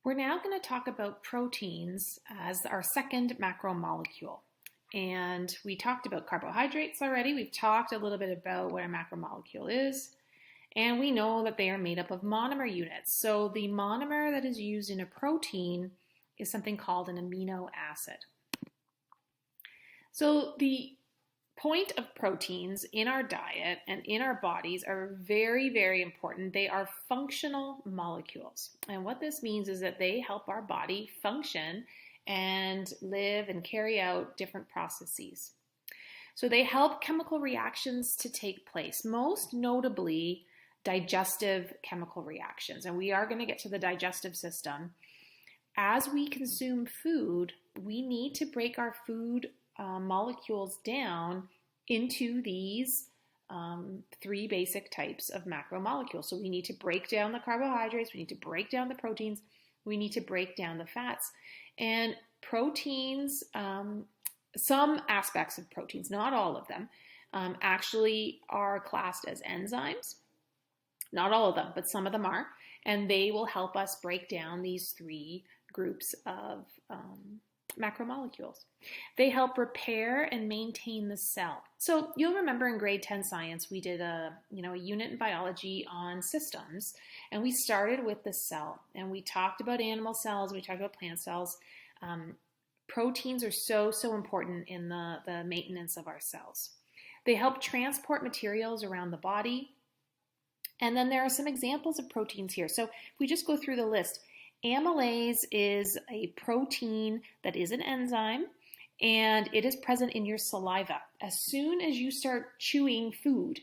We're now going to talk about proteins as our second macromolecule. And we talked about carbohydrates already. We've talked a little bit about what a macromolecule is. And we know that they are made up of monomer units. So the monomer that is used in a protein is something called an amino acid. So the point of proteins in our diet and in our bodies are very, very important. They are functional molecules. And what this means is that they help our body function and live and carry out different processes. So they help chemical reactions to take place, most notably digestive chemical reactions. And we are going to get to the digestive system. As we consume food, we need to break our food molecules down into these three basic types of macromolecules. So we need to break down the carbohydrates, we need to break down the proteins, we need to break down the fats. And proteins, some aspects of proteins, not all of them, actually are classed as enzymes. Not all of them, but some of them are. And they will help us break down these three groups of macromolecules. They help repair and maintain the cell. So you'll remember in grade 10 science, we did a unit in biology on systems, and we started with the cell, and we talked about animal cells, we talked about plant cells. Proteins are so important in the maintenance of our cells. They help transport materials around the body. And then there are some examples of proteins here. So if we just go through the list, amylase is a protein that is an enzyme, and it is present in your saliva. As soon as you start chewing food,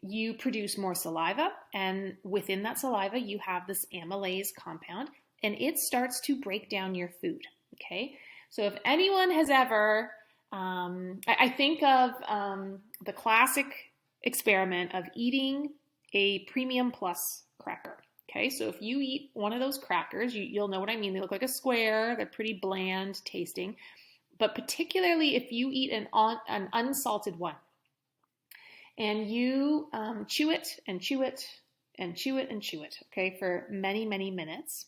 you produce more saliva, and within that saliva, you have this amylase compound, and it starts to break down your food, okay? So if anyone has ever, I think of the classic experiment of eating a Premium Plus cracker. Okay, so if you eat one of those crackers, you'll know what I mean. They look like a square. They're pretty bland tasting. But particularly if you eat an unsalted one and you chew it and chew it and chew it and chew it, okay, for many, many minutes,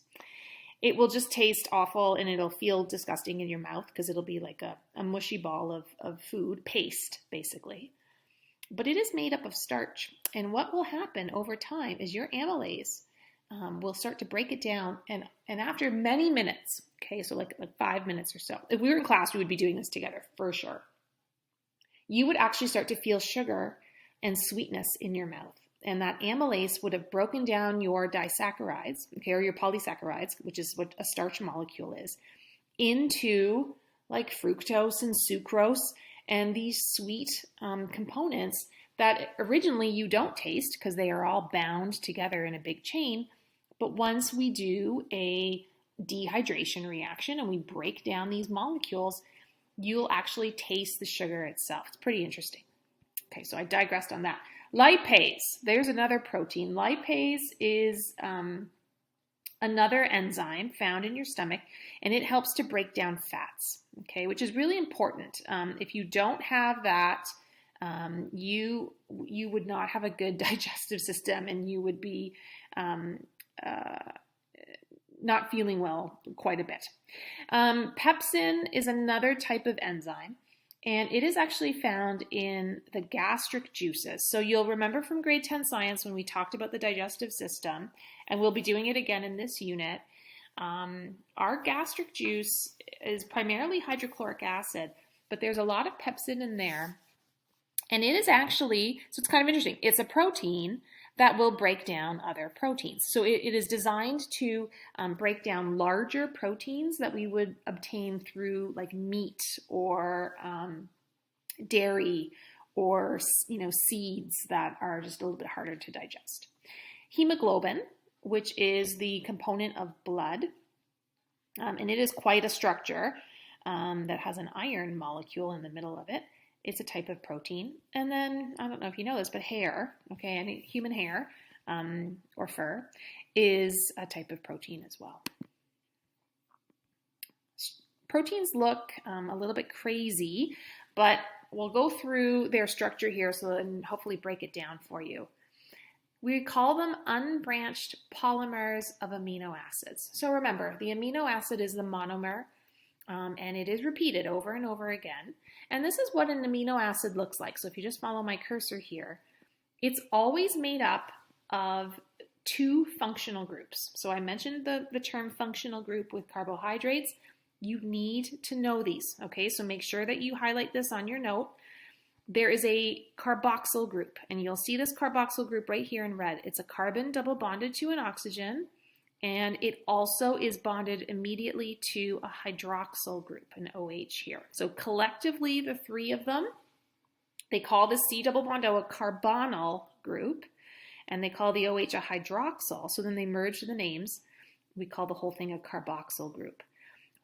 it will just taste awful and it'll feel disgusting in your mouth because it'll be like a mushy ball of food, paste, basically. But it is made up of starch. And what will happen over time is your amylase will start to break it down. And after many minutes, okay, so like 5 minutes or so, if we were in class, we would be doing this together for sure. You would actually start to feel sugar and sweetness in your mouth. And that amylase would have broken down your disaccharides, okay, or your polysaccharides, which is what a starch molecule is, into like fructose and sucrose and these sweet components that originally you don't taste because they are all bound together in a big chain. But once we do a dehydration reaction and we break down these molecules, you'll actually taste the sugar itself. It's pretty interesting. Okay, so I digressed on that. Lipase, there's another protein. Lipase is another enzyme found in your stomach, and it helps to break down fats, okay, which is really important. If you don't have that, you would not have a good digestive system, and you would be not feeling well quite a bit. Pepsin is another type of enzyme, and it is actually found in the gastric juices. So you'll remember from grade 10 science when we talked about the digestive system, and we'll be doing it again in this unit. Our gastric juice is primarily hydrochloric acid, but there's a lot of pepsin in there. And it is actually, so it's kind of interesting, it's a protein that will break down other proteins. So it is designed to break down larger proteins that we would obtain through like meat or dairy or seeds that are just a little bit harder to digest. Hemoglobin, which is the component of blood, and it is quite a structure that has an iron molecule in the middle of it. It's a type of protein. And then, I don't know if you know this, but hair, okay, and human hair or fur is a type of protein as well. Proteins look a little bit crazy, but we'll go through their structure here and hopefully break it down for you. We call them unbranched polymers of amino acids. So remember, the amino acid is the monomer, and it is repeated over and over again. And this is what an amino acid looks like. So if you just follow my cursor here, it's always made up of two functional groups. So I mentioned the term functional group with carbohydrates. You need to know these, okay? So make sure that you highlight this on your note. There is a carboxyl group, and you'll see this carboxyl group right here in red. It's a carbon double bonded to an oxygen, and it also is bonded immediately to a hydroxyl group, an OH here. So collectively, the three of them, they call the C double bond O a carbonyl group, and they call the OH a hydroxyl. So then they merge the names. We call the whole thing a carboxyl group.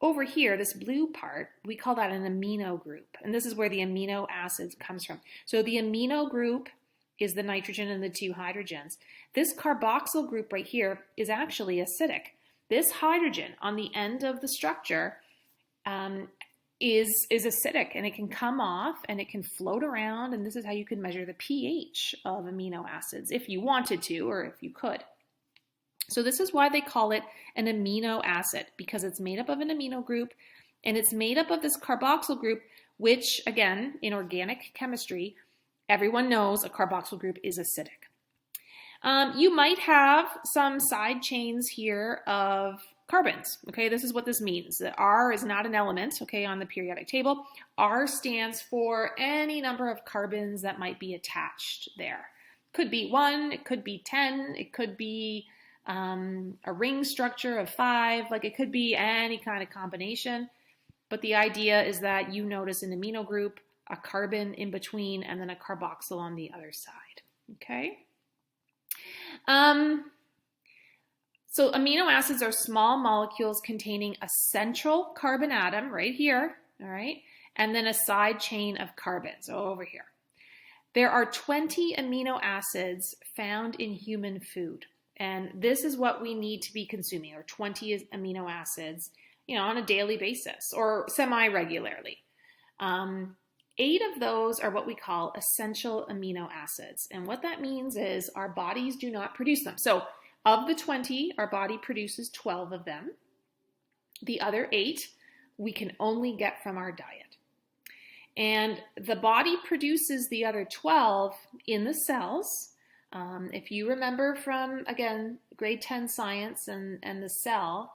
Over here, this blue part, we call that an amino group. And this is where the amino acids comes from. So the amino group is the nitrogen and the two hydrogens. This carboxyl group right here is actually acidic. This hydrogen on the end of the structure is acidic, and it can come off and it can float around. And this is how you can measure the pH of amino acids if you wanted to, or if you could. So this is why they call it an amino acid, because it's made up of an amino group, and it's made up of this carboxyl group, which, again, in organic chemistry, everyone knows a carboxyl group is acidic. You might have some side chains here of carbons, okay? This is what this means. That R is not an element, okay, on the periodic table. R stands for any number of carbons that might be attached there. Could be 1, it could be 10, it could be a ring structure of 5, like it could be any kind of combination. But the idea is that you notice an amino group, a carbon in between, and then a carboxyl on the other side, okay? So amino acids are small molecules containing a central carbon atom right here, all right, and then a side chain of carbons over here. There are 20 amino acids found in human food. And this is what we need to be consuming, or 20 amino acids, on a daily basis or semi-regularly. 8 of those are what we call essential amino acids. And what that means is our bodies do not produce them. So of the 20, our body produces 12 of them. The other 8 we can only get from our diet. And the body produces the other 12 in the cells. If you remember from, again, grade 10 science and the cell,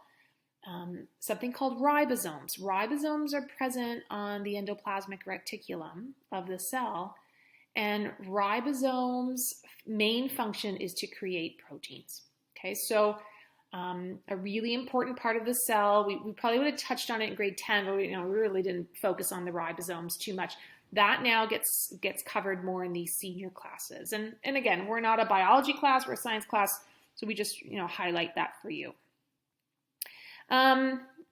something called ribosomes. Ribosomes are present on the endoplasmic reticulum of the cell, and ribosomes' main function is to create proteins. Okay, so a really important part of the cell, we probably would have touched on it in grade 10, but we really didn't focus on the ribosomes too much. That now gets covered more in these senior classes. And again, we're not a biology class, we're a science class, so we just highlight that for you.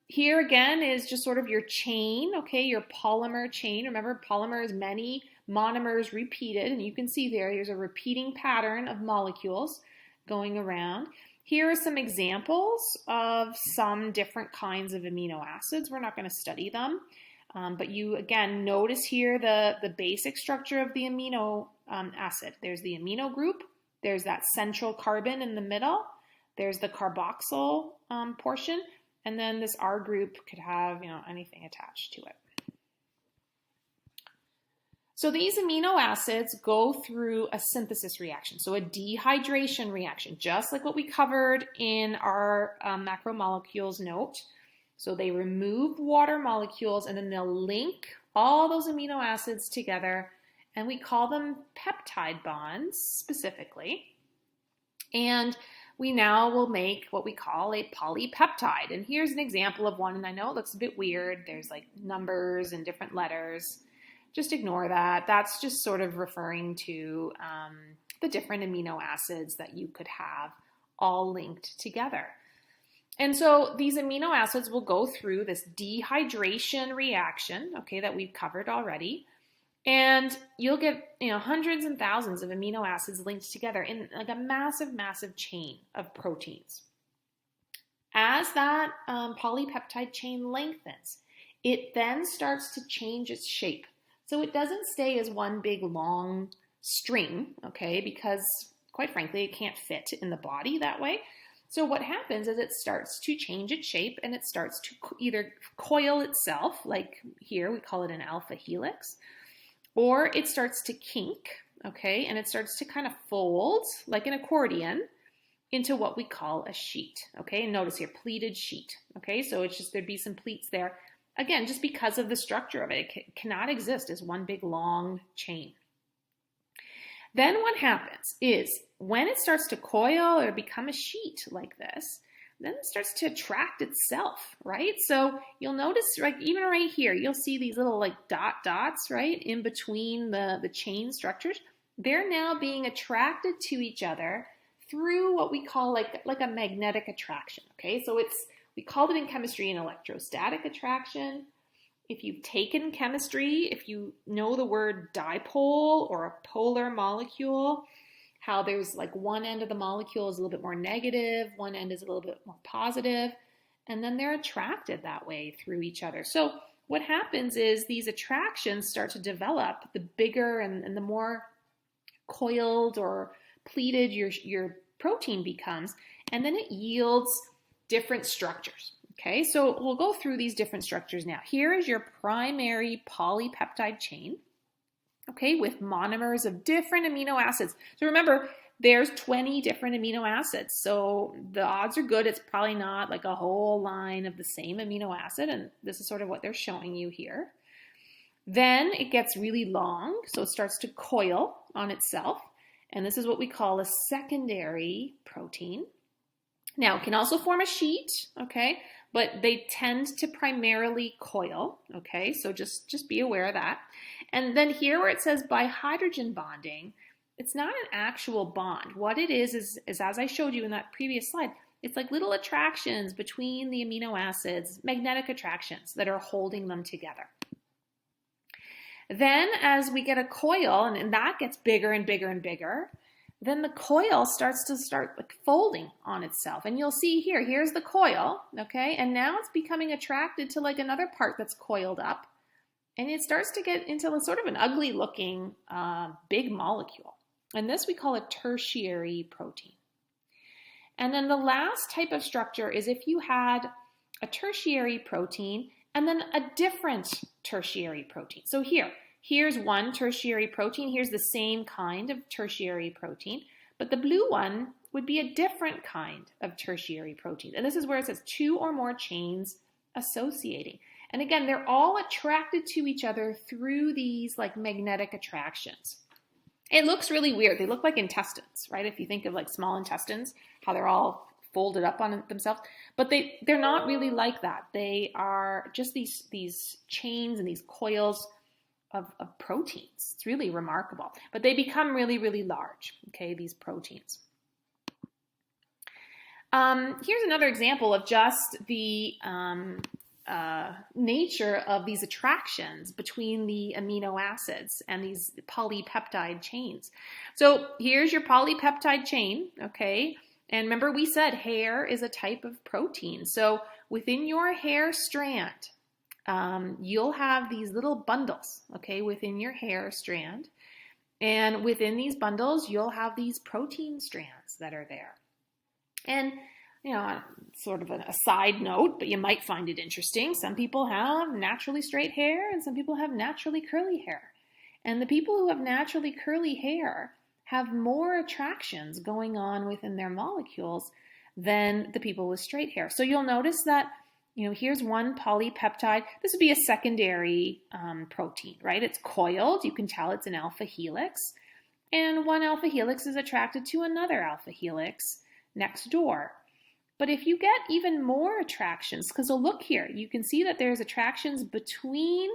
Here again is just sort of your chain, okay, your polymer chain. Remember, polymer is many monomers repeated, and you can see there's a repeating pattern of molecules going around. Here are some examples of some different kinds of amino acids. We're not going to study them. But you, again, notice here the basic structure of the amino acid. There's the amino group. There's that central carbon in the middle. There's the carboxyl portion. And then this R group could have, anything attached to it. So these amino acids go through a synthesis reaction, so a dehydration reaction, just like what we covered in our macromolecules note. So they remove water molecules, and then they'll link all those amino acids together, and we call them peptide bonds specifically. And we now will make what we call a polypeptide. And here's an example of one, and I know it looks a bit weird. There's like numbers and different letters. Just ignore that. That's just sort of referring to the different amino acids that you could have all linked together. And so these amino acids will go through this dehydration reaction, okay, that we've covered already. And you'll get, hundreds and thousands of amino acids linked together in like a massive, massive chain of proteins. As that polypeptide chain lengthens, it then starts to change its shape. So it doesn't stay as one big long string, okay, because quite frankly, it can't fit in the body that way. So what happens is it starts to change its shape and it starts to either coil itself, like here we call it an alpha helix, or it starts to kink, okay, and it starts to kind of fold like an accordion into what we call a sheet, okay? And notice here, pleated sheet, okay? So it's just, there'd be some pleats there. Again, just because of the structure of it, it cannot exist as one big long chain. Then what happens is when it starts to coil or become a sheet like this, then it starts to attract itself, right? So you'll notice, like even right here, you'll see these little like dots, right, in between the chain structures. They're now being attracted to each other through what we call like a magnetic attraction, okay? So we called it in chemistry an electrostatic attraction. If you've taken chemistry, if you know the word dipole or a polar molecule, how there's like one end of the molecule is a little bit more negative, one end is a little bit more positive, and then they're attracted that way through each other. So what happens is these attractions start to develop the bigger and the more coiled or pleated your protein becomes, and then it yields different structures. Okay, so we'll go through these different structures now. Here is your primary polypeptide chain, okay, with monomers of different amino acids. So remember, there's 20 different amino acids, so the odds are good it's probably not like a whole line of the same amino acid, and this is sort of what they're showing you here. Then it gets really long, so it starts to coil on itself, and this is what we call a secondary protein. Now, it can also form a sheet, okay, but they tend to primarily coil, okay, so just be aware of that. And then here where it says by hydrogen bonding, it's not an actual bond. What it is as I showed you in that previous slide, it's like little attractions between the amino acids, magnetic attractions that are holding them together. Then as we get a coil, and that gets bigger and bigger and bigger, then the coil starts like folding on itself. And you'll see here's the coil, okay? And now it's becoming attracted to like another part that's coiled up. And it starts to get into a sort of an ugly looking big molecule. And this we call a tertiary protein. And then the last type of structure is if you had a tertiary protein and then a different tertiary protein. So here's one tertiary protein. Here's the same kind of tertiary protein, but the blue one would be a different kind of tertiary protein. And this is where it says two or more chains associating. And again, they're all attracted to each other through these like magnetic attractions. It looks really weird. They look like intestines, right? If you think of like small intestines, how they're all folded up on themselves, but they're not really like that. They are just these chains and these coils of proteins. It's really remarkable, but they become really, really large, okay, these proteins. Here's another example of just the nature of these attractions between the amino acids and these polypeptide chains. So here's your polypeptide chain, okay? And remember we said hair is a type of protein. So within your hair strand, you'll have these little bundles, okay, within your hair strand. And within these bundles, you'll have these protein strands that are there. And, you know, sort of a side note, but you might find it interesting. Some people have naturally straight hair and some people have naturally curly hair. And the people who have naturally curly hair have more attractions going on within their molecules than the people with straight hair. So you'll notice that, you know, here's one polypeptide. This would be a secondary protein, right? It's coiled. You can tell it's an alpha helix. And one alpha helix is attracted to another alpha helix next door. But if you get even more attractions, because look here, you can see that there's attractions between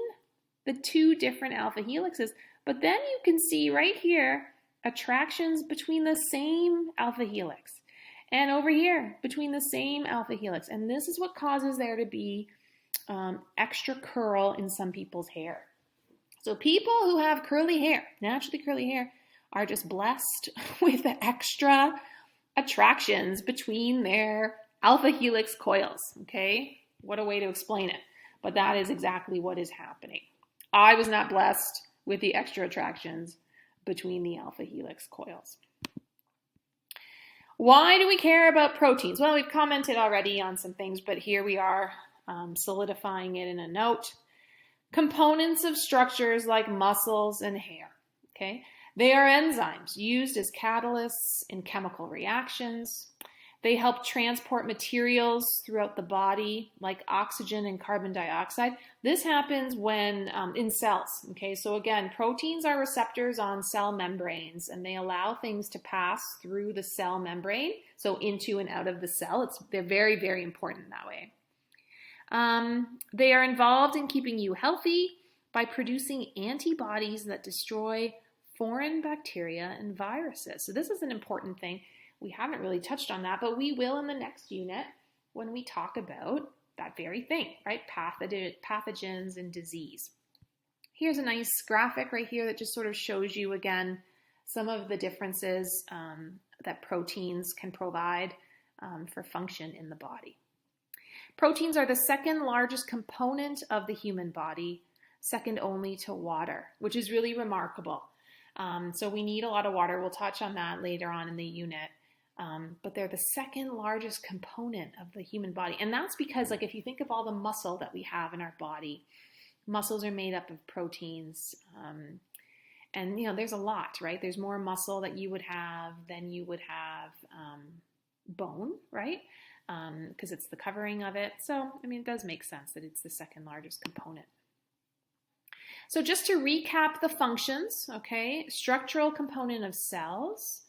the two different alpha helixes, but then you can see right here attractions between the same alpha helix. And over here, between the same alpha helix. And this is what causes there to be extra curl in some people's hair. So people who have curly hair, naturally curly hair, are just blessed with the extra attractions between their alpha helix coils, okay? What a way to explain it. But that is exactly what is happening. I was not blessed with the extra attractions between the alpha helix coils. Why do we care about proteins? Well, we've commented already on some things, but here we are solidifying it in a note. Components of structures like muscles and hair, okay? They are enzymes used as catalysts in chemical reactions. They help transport materials throughout the body, like oxygen and carbon dioxide. This happens when in cells, okay? So again, proteins are receptors on cell membranes, and they allow things to pass through the cell membrane, so into and out of the cell. They're very, very important that way. They are involved in keeping you healthy by producing antibodies that destroy foreign bacteria and viruses. So this is an important thing. We haven't really touched on that, but we will in the next unit when we talk about that very thing, right? Pathogens and disease. Here's a nice graphic right here that just sort of shows you again some of the differences that proteins can provide for function in the body. Proteins are the second largest component of the human body, second only to water, which is really remarkable. So we need a lot of water. We'll touch on that later on in the unit. But they're the second largest component of the human body. And that's because, like, if you think of all the muscle that we have in our body, muscles are made up of proteins. And, you know, there's a lot, right? There's more muscle that you would have than you would have bone, right? Because it's the covering of it. So, I mean, it does make sense that it's the second largest component. So just to recap the functions, okay, structural component of cells,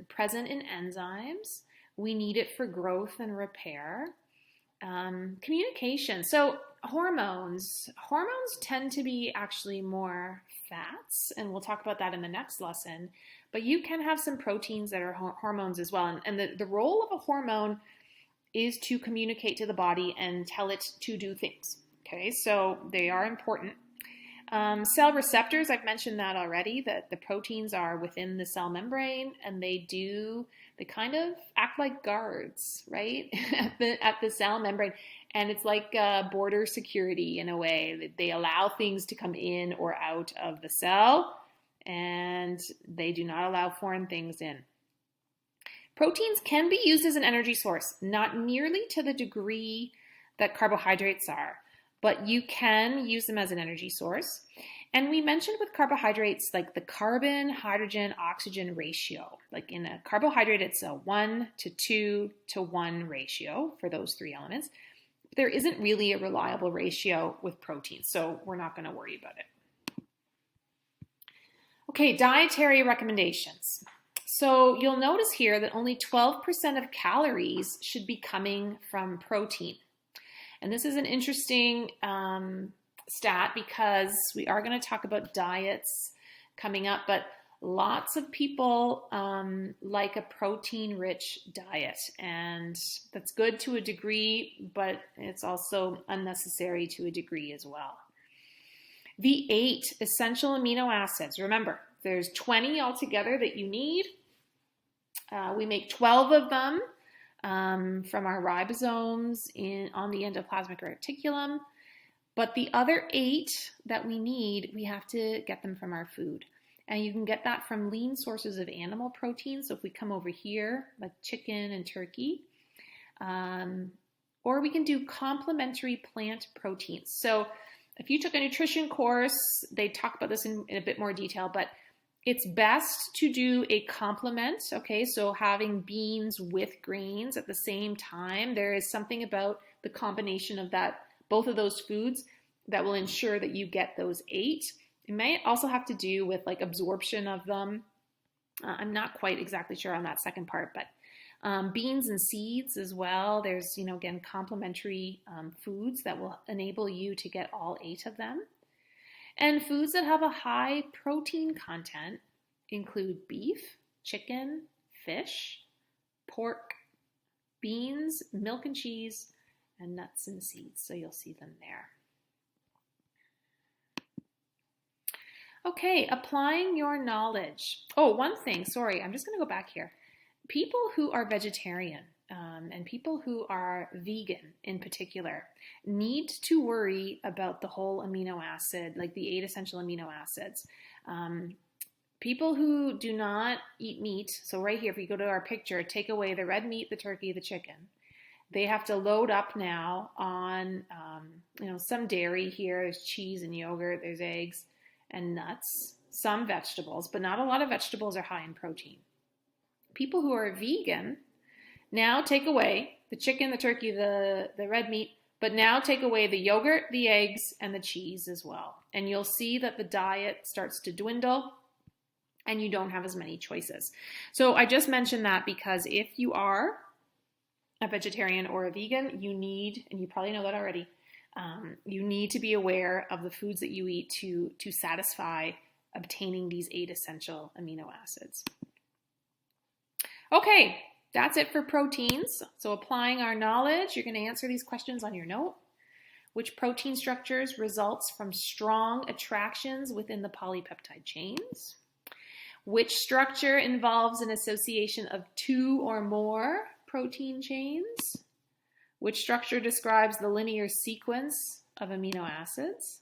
present in enzymes. We need it for growth and repair. Communication. So hormones tend to be actually more fats, and we'll talk about that in the next lesson. But you can have some proteins that are hormones as well. And the role of a hormone is to communicate to the body and tell it to do things. Okay, so they are important. Cell receptors, I've mentioned that already, that the proteins are within the cell membrane, and they kind of act like guards, right, at the cell membrane. And it's like border security in a way. They allow things to come in or out of the cell, and they do not allow foreign things in. Proteins can be used as an energy source, not nearly to the degree that carbohydrates are, but you can use them as an energy source. And we mentioned with carbohydrates, like the carbon, hydrogen, oxygen ratio. Like in a carbohydrate, it's a 1 to 2 to 1 ratio for those three elements. There isn't really a reliable ratio with proteins, so we're not going to worry about it. Okay, dietary recommendations. So you'll notice here that only 12% of calories should be coming from protein. And this is an interesting stat because we are going to talk about diets coming up, but lots of people like a protein-rich diet, and that's good to a degree, but it's also unnecessary to a degree as well. The 8 essential amino acids, remember, there's 20 altogether that you need. We make 12 of them from our ribosomes on the endoplasmic reticulum. But the other 8 that we need, we have to get them from our food. And you can get that from lean sources of animal protein. So if we come over here, like chicken and turkey, or we can do complementary plant proteins. So if you took a nutrition course, they talk about this in a bit more detail, but it's best to do a complement, okay? So having beans with grains at the same time, there is something about the combination of that, both of those foods, that will ensure that you get those 8. It may also have to do with like absorption of them. I'm not quite exactly sure on that second part, but beans and seeds as well. There's, again, complementary foods that will enable you to get all 8 of them. And foods that have a high protein content include beef, chicken, fish, pork, beans, milk and cheese, and nuts and seeds. So you'll see them there. Okay, applying your knowledge. Oh, one thing, sorry, I'm just going to go back here. People who are vegetarian and people who are vegan in particular need to worry about the whole amino acid, like the 8 essential amino acids. People who do not eat meat, so right here, if you go to our picture, take away the red meat, the turkey, the chicken. They have to load up now on, some dairy here. There's cheese and yogurt, there's eggs and nuts, some vegetables, but not a lot of vegetables are high in protein. People who are vegan now take away the chicken, the turkey, the red meat, but now take away the yogurt, the eggs, and the cheese as well. And you'll see that the diet starts to dwindle and you don't have as many choices. So I just mentioned that because if you are a vegetarian or a vegan, you need, and you probably know that already, you need to be aware of the foods that you eat to satisfy obtaining these 8 essential amino acids. Okay, that's it for proteins. So applying our knowledge, you're going to answer these questions on your note. Which protein structures results from strong attractions within the polypeptide chains? Which structure involves an association of 2 or more protein chains? Which structure describes the linear sequence of amino acids?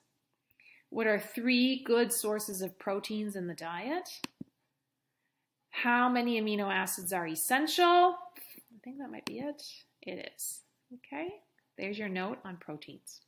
What are 3 good sources of proteins in the diet? How many amino acids are essential? I think that might be it. It is. Okay, there's your note on proteins.